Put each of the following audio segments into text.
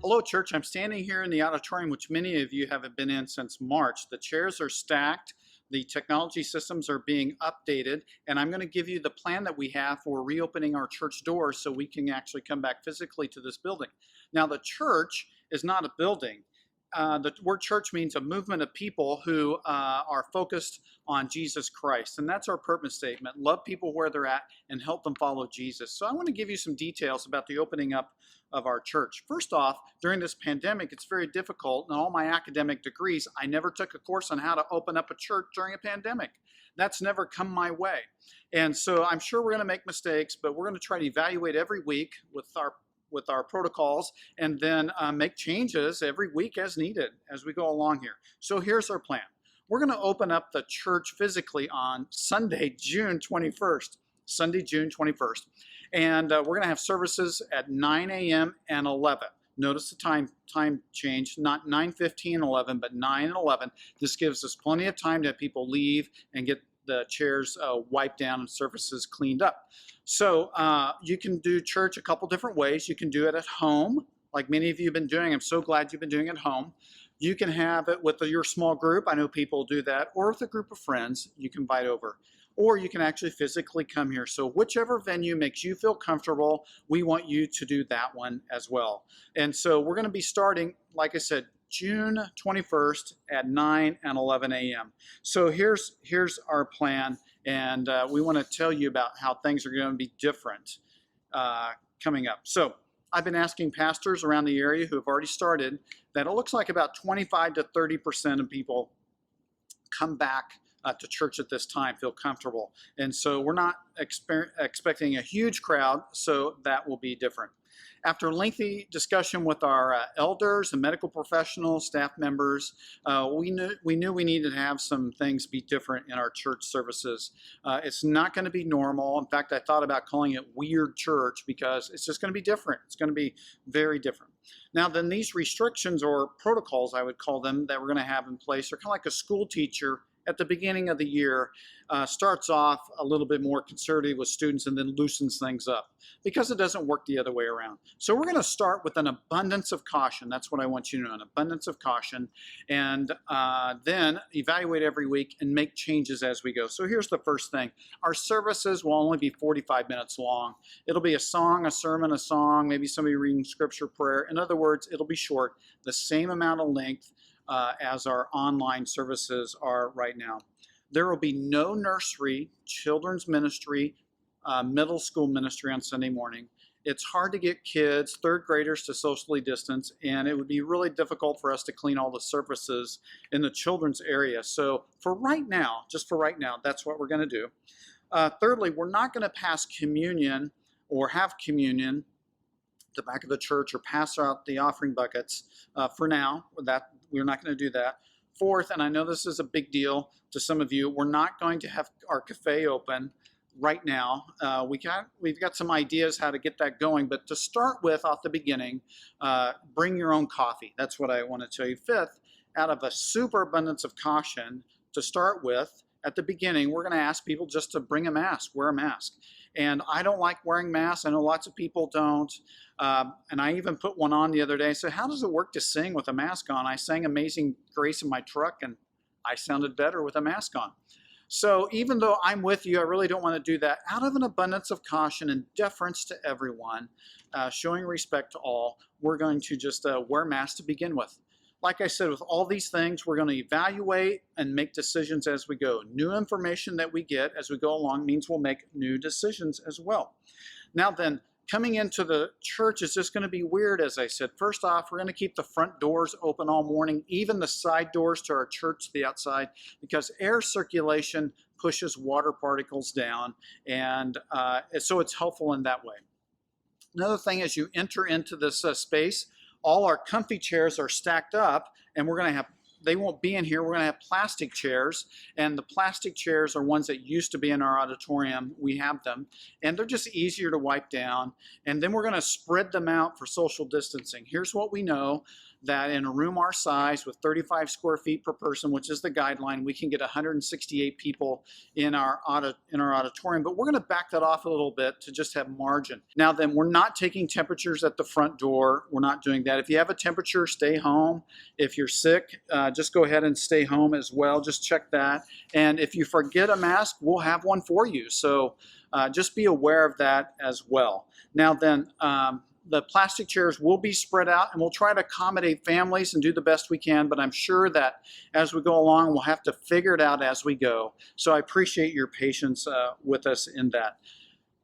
Hello, church. I'm standing here in the auditorium, which many of you haven't been in since March. The chairs are stacked. The technology systems are being updated, and I'm going to give you the plan that we have for reopening our church doors so we can actually come back physically to this building. Now, the church is not a building. The word church means a movement of people who are focused on Jesus Christ. And that's our purpose statement. Love people where they're at and help them follow Jesus. So I want to give you some details about the opening up of our church. First off, during this pandemic, it's very difficult. In all my academic degrees, I never took a course on how to open up a church during a pandemic. That's never come my way. And so I'm sure we're going to make mistakes, but we're going to try to evaluate every week with our protocols, and then make changes every week as needed as we go along here. So here's our plan. We're going to open up the church physically on Sunday, June 21st. Sunday, June 21st. And we're going to have services at 9 a.m. and 11. Notice the time change, not 9:15, 11, but 9 and 11. This gives us plenty of time to have people leave and get the chairs wiped down and surfaces cleaned up. So you can do church a couple different ways. You can do it at home, like many of you have been doing. I'm so glad you've been doing it at home. You can have it with your small group. I know people do that. Or with a group of friends you can invite over. Or you can actually physically come here. So whichever venue makes you feel comfortable, we want you to do that one as well. And so we're going to be starting, like I said, June 21st at 9 and 11 a.m. So here's our plan, and we want to tell you about how things are going to be different coming up. So I've been asking pastors around the area who have already started that it looks like about 25 to 30% of people come back to church at this time, feel comfortable. And so we're not expecting a huge crowd, so that will be different. After lengthy discussion with our elders and medical professionals, staff members, we knew we needed to have some things be different in our church services. It's not going to be normal. In fact, I thought about calling it weird church because it's just going to be different. It's going to be very different. Now, then these restrictions or protocols, I would call them, that we're going to have in place are kind of like a school teacher at the beginning of the year starts off a little bit more conservative with students and then loosens things up because it doesn't work the other way around. So we're going to start with an abundance of caution. That's what I want you to know, an abundance of caution, and then evaluate every week and make changes as we go. So here's the first thing. Our services will only be 45 minutes long. It'll be a song, a sermon, a song, maybe somebody reading scripture, prayer. In other words, it'll be short, the same amount of length as our online services are right now. There will be no nursery, children's ministry, middle school ministry on Sunday morning. It's hard to get kids, third graders, to socially distance, and it would be really difficult for us to clean all the surfaces in the children's area. So for right now, just for right now, that's what we're going to do. Thirdly, we're not going to pass communion or have communion the back of the church or pass out the offering buckets for now. That we're not going to do that. Fourth, and I know this is a big deal to some of you, we're not going to have our cafe open right now. We've got some ideas how to get that going, but to start with off the beginning, bring your own coffee. That's what I want to tell you. Fifth, out of a super abundance of caution, to start with, at the beginning, we're going to ask people just to bring a mask, wear a mask. And I don't like wearing masks. I know lots of people don't. And I even put one on the other day. I said, how does it work to sing with a mask on? I sang Amazing Grace in my truck, and I sounded better with a mask on. So even though I'm with you, I really don't want to do that. Out of an abundance of caution and deference to everyone, showing respect to all, we're going to just wear masks to begin with. Like I said, with all these things, we're going to evaluate and make decisions as we go. New information that we get as we go along means we'll make new decisions as well. Now then, coming into the church is just going to be weird, as I said. First off, we're going to keep the front doors open all morning, even the side doors to our church to the outside, because air circulation pushes water particles down, and so it's helpful in that way. Another thing, as you enter into this space, all our comfy chairs are stacked up, and we're going to have, they won't be in here, we're going to have plastic chairs, and the plastic chairs are ones that used to be in our auditorium. We have them, and they're just easier to wipe down, and then we're going to spread them out for social distancing. Here's what we know. that in a room our size with 35 square feet per person, which is the guideline, we can get 168 people in our auditorium. But we're going to back that off a little bit to just have margin. Now then, we're not taking temperatures at the front door. We're not doing that. If you have a temperature, stay home. If you're sick, just go ahead and stay home as well. Just check that. And if you forget a mask, we'll have one for you. So just be aware of that as well. Now then, the plastic chairs will be spread out, and we'll try to accommodate families and do the best we can, but I'm sure that as we go along, we'll have to figure it out as we go. So I appreciate your patience with us in that.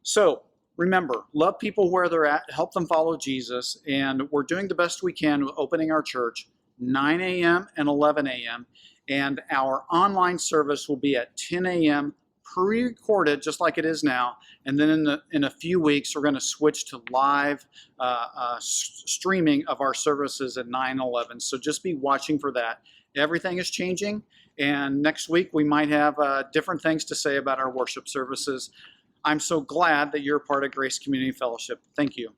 So remember, love people where they're at, help them follow Jesus, and we're doing the best we can with opening our church 9 a.m. and 11 a.m., and our online service will be at 10 a.m. pre-recorded just like it is now, and then in a few weeks we're going to switch to live streaming of our services at 9/11. So just be watching for that. Everything is changing, and next week we might have different things to say about our worship services. I'm so glad that you're a part of Grace Community Fellowship. Thank you.